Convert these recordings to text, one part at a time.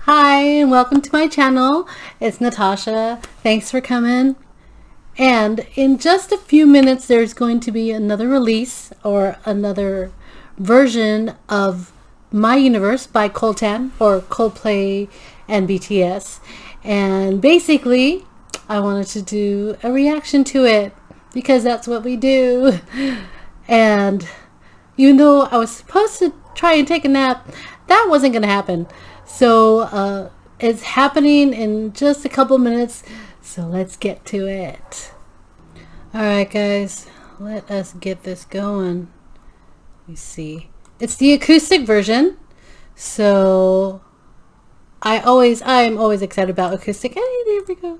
Hi, and welcome to my channel. It's Natasha. Thanks for coming. And in just a few minutes, there's going to be another release or another version of My Universe by Coldplay and BTS. And basically, I wanted to do a reaction to it because that's what we do. And even though I was supposed to try and take a nap, that wasn't going to happen. So it's happening in just a couple minutes. So let's get to it. Alright guys, let us get this going. Let me see. It's the acoustic version. So I'm always excited about acoustic. Hey, there we go.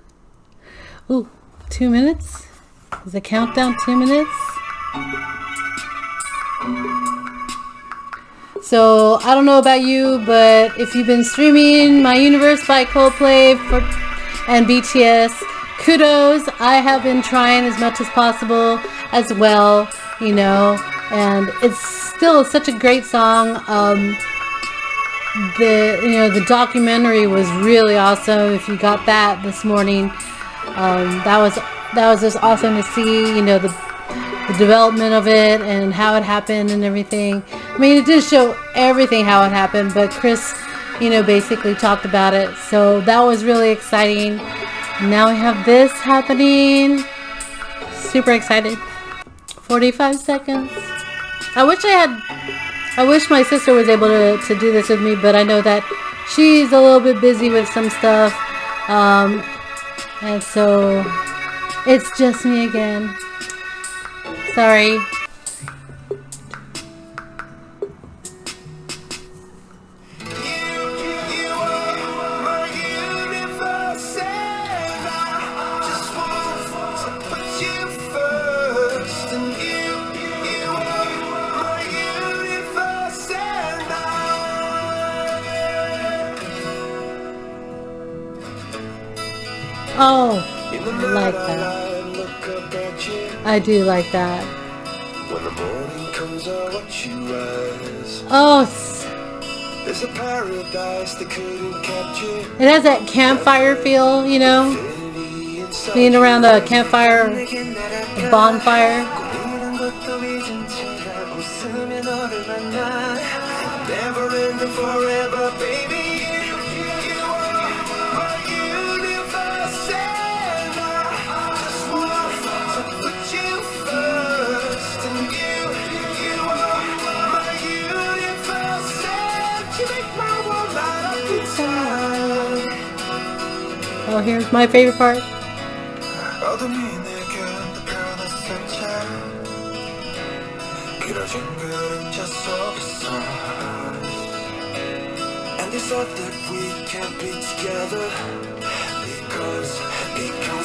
Ooh, 2 minutes. Is the countdown 2 minutes? So I don't know about you, but if you've been streaming My Universe by Coldplay and BTS, kudos. I have been trying as much as possible as well, you know, and it's still such a great song. The documentary was really awesome. If you got that this morning, that was just awesome to see, you know, the development of it and how it happened and everything. I mean, it did show everything how it happened, but Chris, you know, basically talked about it. So that was really exciting. Now we have this happening. Super excited. 45 seconds. I wish my sister was able to do this with me, but I know that she's a little bit busy with some stuff. And so it's just me again. Sorry. Oh, I like that. I do like that. When the morning comes, I watch you rise. Oh, there's a paradise they couldn't capture. It has that campfire feel, you know, being around a campfire, a bonfire. Never ending forever, baby. Oh, here's my favorite part. And they thought that we can't be together because we come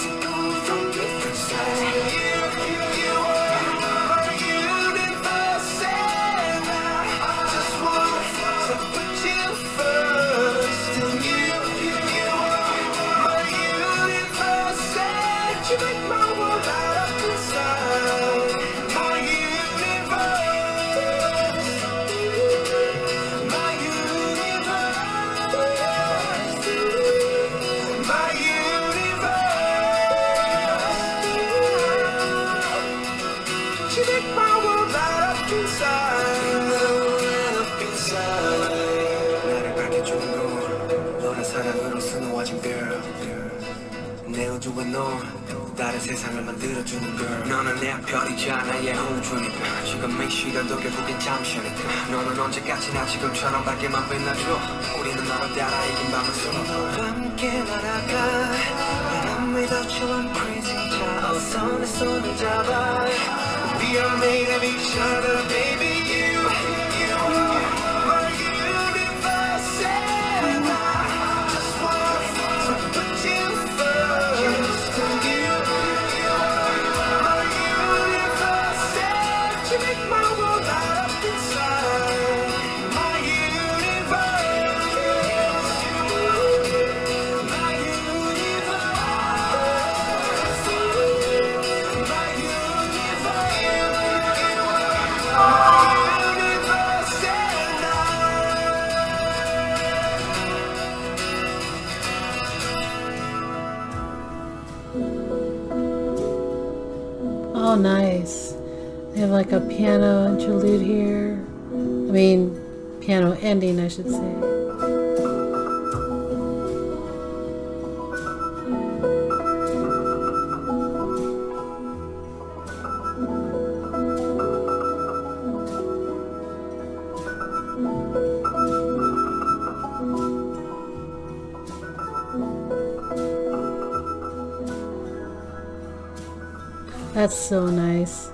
from different sides. 내 우주에 넌 다른 세상을 만들어주는 girl. 너는 내 별이잖아 예 우주니까 지금 이 시간도 결국엔 잠시니까 너는 언제까지나 지금처럼 밝게만 빛나줘 우리는 너를 따라 이긴 밤을 수놓고 함께 날아가 바람 위더처럼 crazy 자 어서 내 손을 잡아 We are made of each other baby you are my universe and I just want to put you first and you are my universe and you make my world light up inside my universe my universe my universe Oh, nice. They have like a piano interlude here. I mean, piano ending, I should say. That's so nice.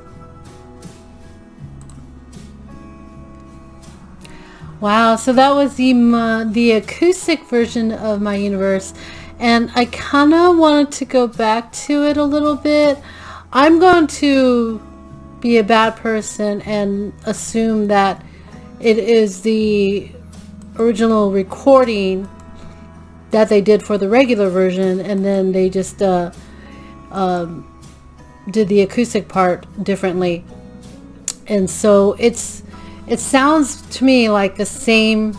Wow, so that was the acoustic version of My Universe, and I kind of wanted to go back to it a little bit. I'm going to be a bad person and assume that it is the original recording that they did for the regular version, and then they just did the acoustic part differently. And so it sounds to me like the same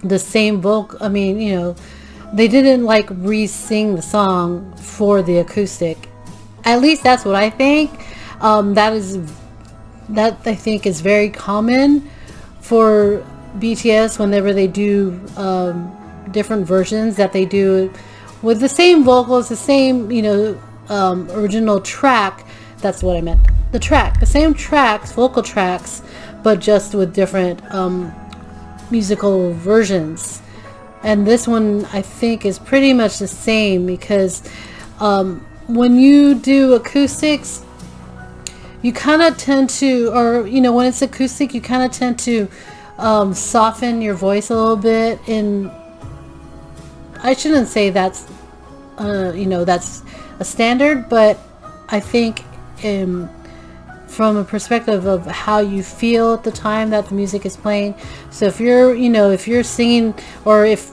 vocal. I mean, you know, they didn't like re-sing the song for the acoustic. At least that's what I think. That I think is very common for BTS whenever they do different versions, that they do with the same vocals, the same, you know, original track. That's what I meant. The same tracks, vocal tracks, but just with different musical versions. And this one I think is pretty much the same, because when you do acoustics, you kind of tend to, or you know, when it's acoustic, you kind of tend to soften your voice a little bit. In, I shouldn't say that's you know, that's a standard, but I think from a perspective of how you feel at the time that the music is playing. So if you're, you know, if you're singing, or if,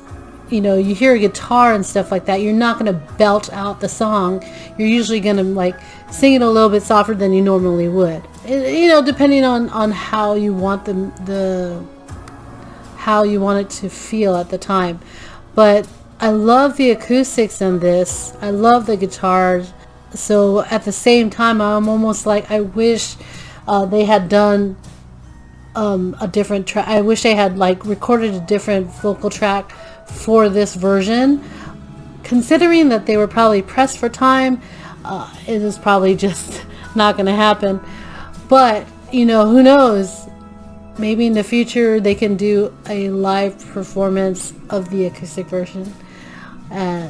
you know, you hear a guitar and stuff like that, you're not going to belch out the song. You're usually going to like sing it a little bit softer than you normally would. You know, depending on how you want how you want it to feel at the time. But I love the acoustics in this. I love the guitars. So at the same time, I'm almost like, I wish they had done a different track. I wish they had like recorded a different vocal track for this version. Considering that they were probably pressed for time, it is probably just not going to happen. But, you know, who knows? Maybe in the future they can do a live performance of the acoustic version.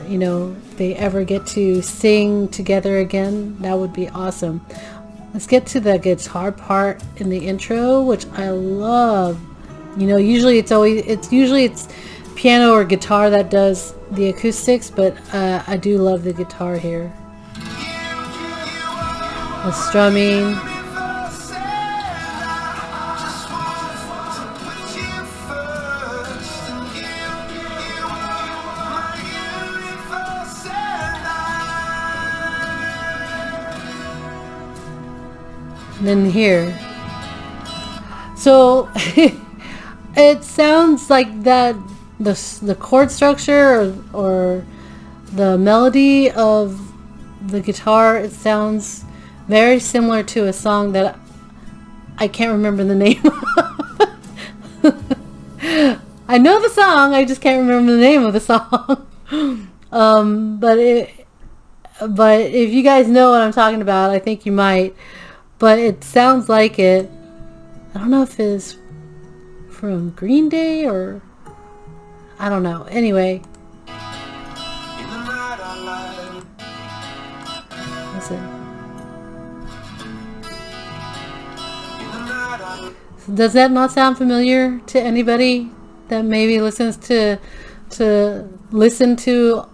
You know, if they ever get to sing together again, that would be awesome. Let's get to the guitar part in the intro, which I love. You know, usually it's piano or guitar that does the acoustics, but I do love the guitar here. The strumming. And then here. So it sounds like that the chord structure or the melody of the guitar, it sounds very similar to a song that I can't remember the name of. I know the song, I just can't remember the name of the song. But if you guys know what I'm talking about, I think you might. But it sounds like it. I don't know if it's from Green Day or I don't know. Anyway. Listen. Does that not sound familiar to anybody that maybe listens to listen to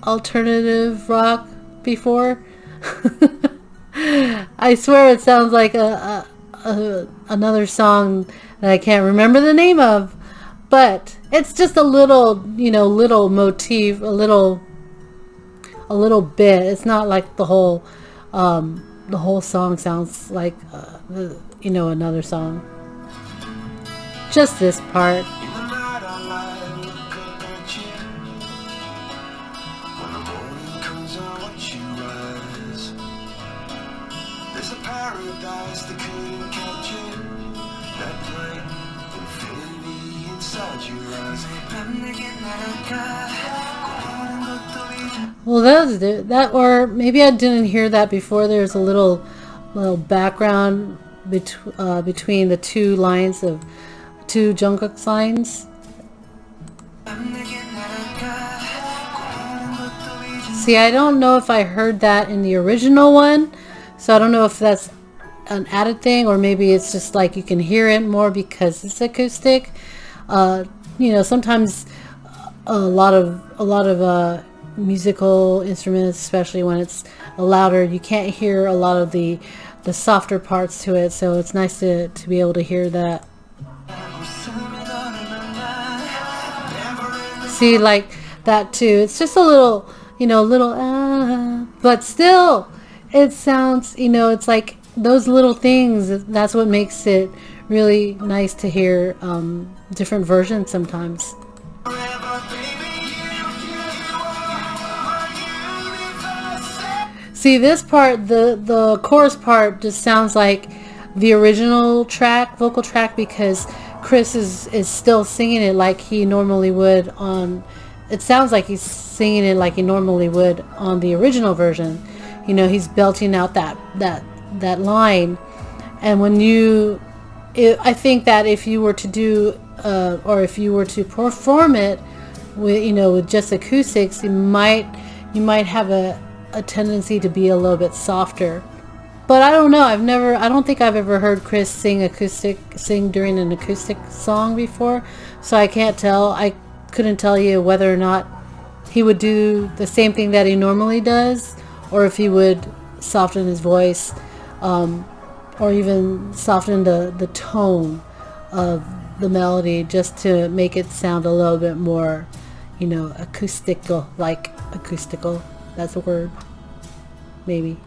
alternative rock before? I swear it sounds like another song that I can't remember the name of, but it's just a little, you know, little motif, a little bit. It's not like the whole song sounds like you know, another song. Just this part. Well, that, or maybe I didn't hear that before. There's a little background between the two lines of two Jungkook's lines. See, I don't know if I heard that in the original one, so I don't know if that's an added thing, or maybe it's just like you can hear it more because it's acoustic. You know, sometimes a lot of musical instruments, especially when it's louder, you can't hear a lot of the softer parts to it, so it's nice to be able to hear that. See, like that too. It's just a little, you know, but still it sounds, you know, it's like those little things, that's what makes it really nice to hear different versions sometimes. See, this part, the chorus part just sounds like the original track, vocal track, because Chris is still singing it like he normally would on, it sounds like he's singing it like he normally would on the original version. You know, he's belting out that line. And when I think that if you were to do, or if you were to perform it with, you know, with just acoustics, you might have a tendency to be a little bit softer. But I don't know, I don't think I've ever heard Chris sing during an acoustic song before, so I can't tell. I couldn't tell you whether or not he would do the same thing that he normally does, or if he would soften his voice, or even soften the tone of the melody just to make it sound a little bit more, you know, acoustical, that's a word, maybe.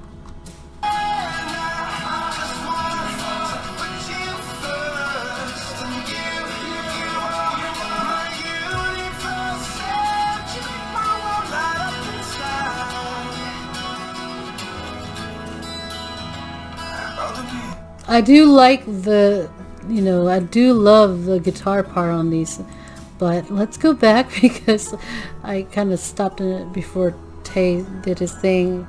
I do like I do love the guitar part on these, but let's go back because I kind of stopped in it before Tay did his thing,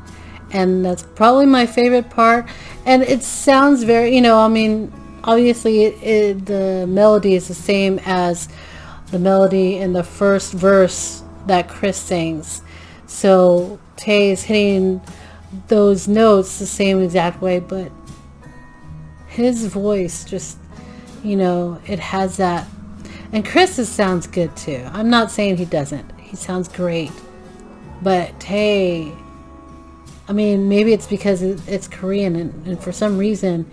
and that's probably my favorite part. And it sounds very, you know, I mean, obviously the melody is the same as the melody in the first verse that Chris sings, so Tay is hitting those notes the same exact way, but his voice just, you know, it has that. And Chris's sounds good too. I'm not saying he doesn't. He sounds great. But hey, I mean, maybe it's because it's Korean, and for some reason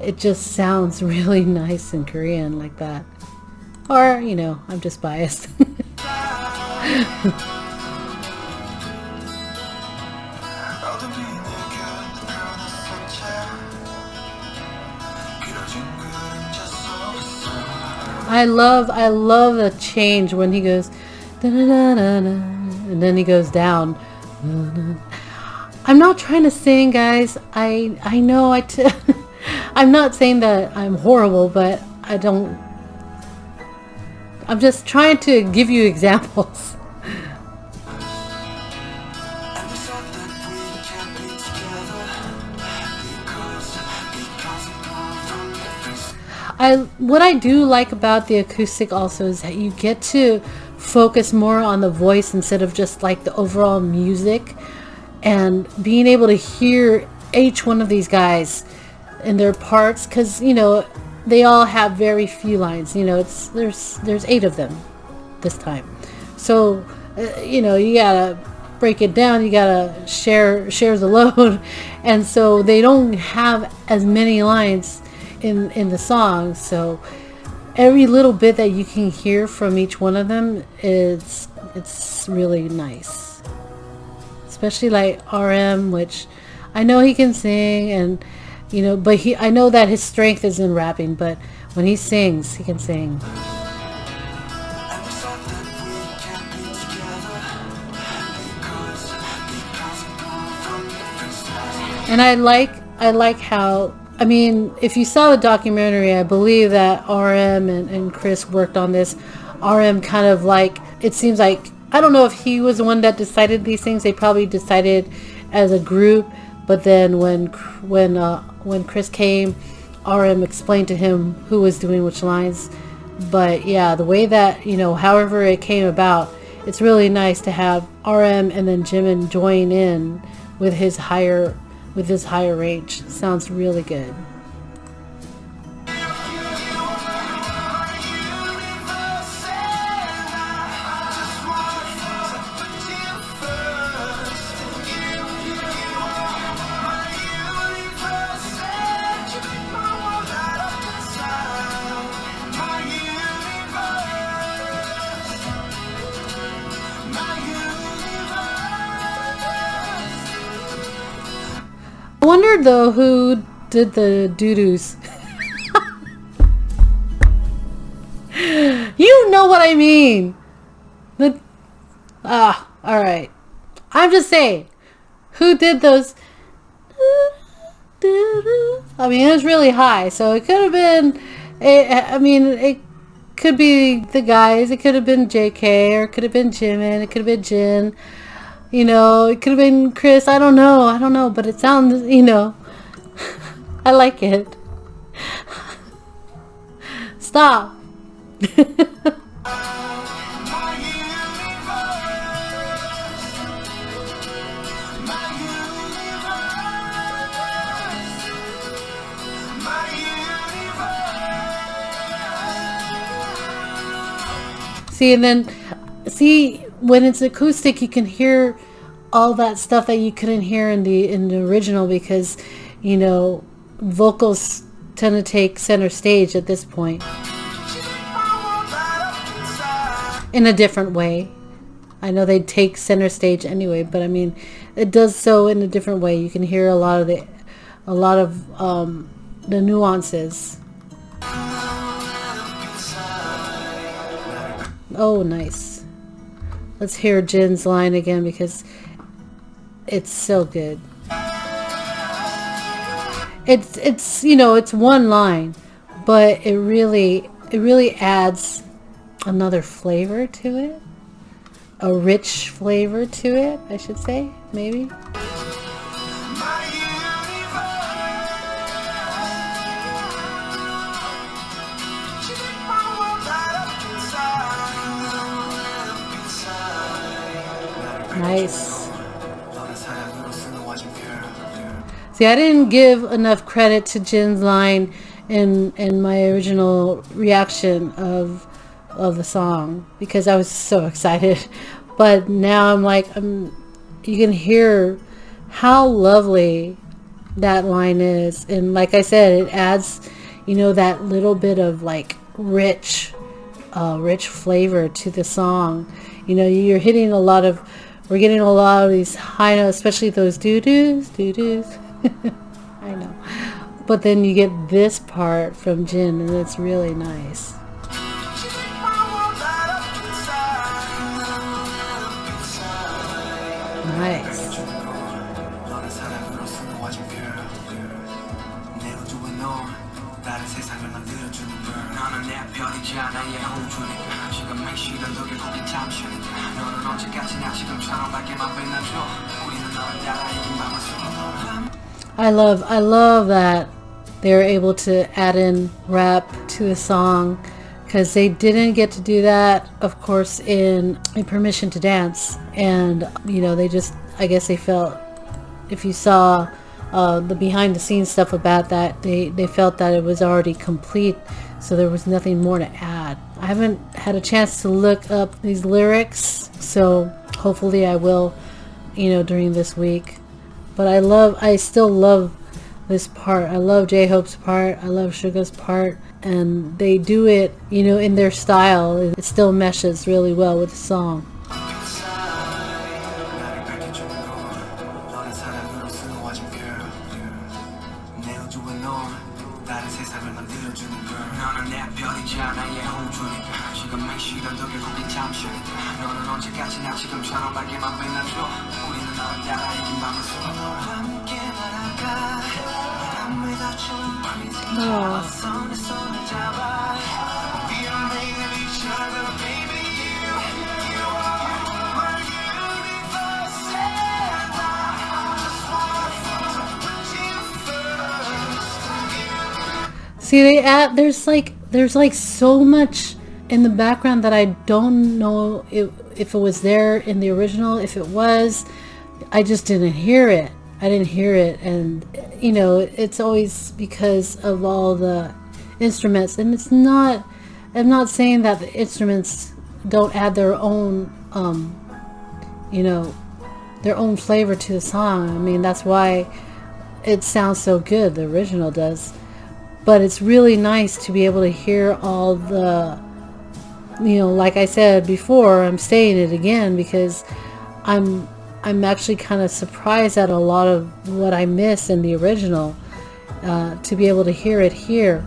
it just sounds really nice in Korean like that. Or, you know, I'm just biased. I love the change when he goes da, da, da, da, da, and then he goes down. Da, da. I'm not trying to sing, guys. I know I'm not saying that I'm horrible, but I'm just trying to give you examples. What I do like about the acoustic also is that you get to focus more on the voice instead of just like the overall music, and being able to hear each one of these guys in their parts, because, you know, they all have very few lines. You know, there's 8 of them this time, so you know, you gotta break it down, you gotta share the load, and so they don't have as many lines in the song, so every little bit that you can hear from each one of them it's really nice, especially like RM, which I know he can sing, and you know, but I know that his strength is in rapping, but when he sings, he can sing. And I like I like how, I mean, if you saw the documentary, I believe that RM and Chris worked on this. RM kind of like, it seems like, I don't know if he was the one that decided these things. They probably decided as a group, but then when Chris came, RM explained to him who was doing which lines. But yeah, the way that, you know, however it came about, it's really nice to have RM and then Jimin join in with his higher range. Sounds really good. I wondered though who did the doo-doos. You know what I mean. Alright. I'm just saying, who did those? I mean, it was really high, so it could have been, it could be the guys, it could have been JK, or it could have been Jimin, it could have been Jin. You know, it could have been Chris. I don't know, but it sounds, you know, I like it. Stop. See, and then, when it's acoustic, you can hear all that stuff that you couldn't hear in the original, because, you know, vocals tend to take center stage at this point in a different way. I know they take center stage anyway, but I mean, it does so in a different way. You can hear a lot of the nuances. Oh, nice. Let's hear Jin's line again because it's so good. It's you know, it's one line, but it really adds another flavor to it. A rich flavor to it, I should say, maybe. Nice. See, I didn't give enough credit to Jin's line in my original reaction of the song because I was so excited. But now I'm like, you can hear how lovely that line is, and like I said, it adds, you know, that little bit of like rich flavor to the song. You know, we're getting a lot of these high notes, especially those doo-doos. I know. But then you get this part from Jin, and it's really nice. Nice. I love that they're able to add in rap to the song, because they didn't get to do that, of course, in Permission to Dance. And you know, they just, I guess they felt, if you saw the behind the scenes stuff about that, they felt that it was already complete, so there was nothing more to add. I haven't had a chance to look up these lyrics, so hopefully I will, you know, during this week. But I still love this part. I love J-Hope's part. I love Suga's part. And they do it, you know, in their style. It still meshes really well with the song. See, they add, there's like so much in the background that I don't know if it was there in the original. If it was, I just didn't hear it. I didn't hear it. And you know, it's always because of all the instruments. And it's not, I'm not saying that the instruments don't add their own you know, their own flavor to the song. I mean, that's why it sounds so good, the original does. But it's really nice to be able to hear all the, you know, like I said before, I'm saying it again because I'm actually kind of surprised at a lot of what I miss in the original, to be able to hear it here.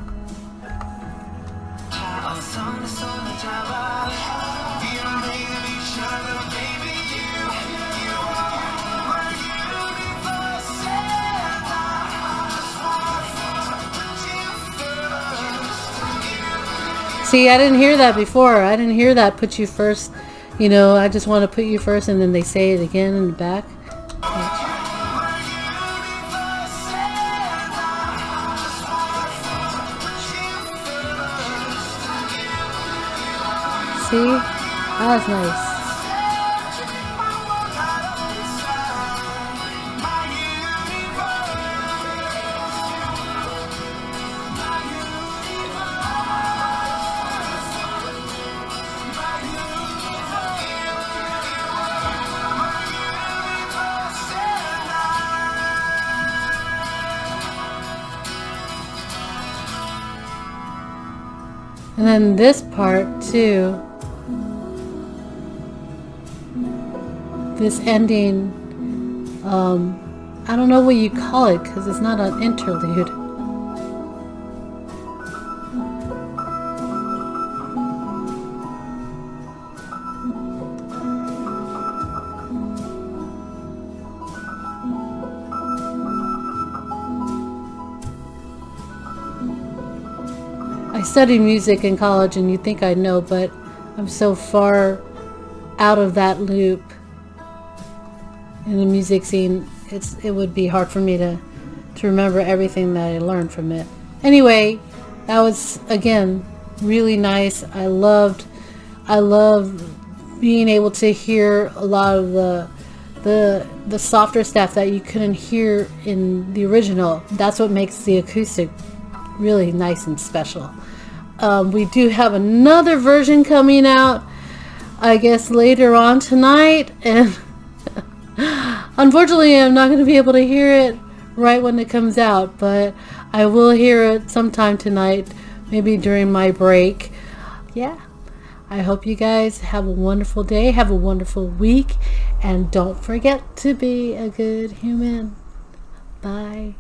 See, I didn't hear that before. I didn't hear that put you first. You know, I just want to put you first, and then they say it again in the back. See? That was nice. And then this part too, this ending, I don't know what you call it because it's not an interlude. I studied music in college, and you'd think I know, but I'm so far out of that loop in the music scene. It would be hard for me to remember everything that I learned from it. Anyway, that was again really nice. I loved being able to hear a lot of the softer stuff that you couldn't hear in the original. That's what makes the acoustic really nice and special. We do have another version coming out, I guess, later on tonight, and unfortunately I'm not going to be able to hear it right when it comes out, but I will hear it sometime tonight, maybe during my break. Yeah, I hope you guys have a wonderful day, have a wonderful week, and don't forget to be a good human. Bye.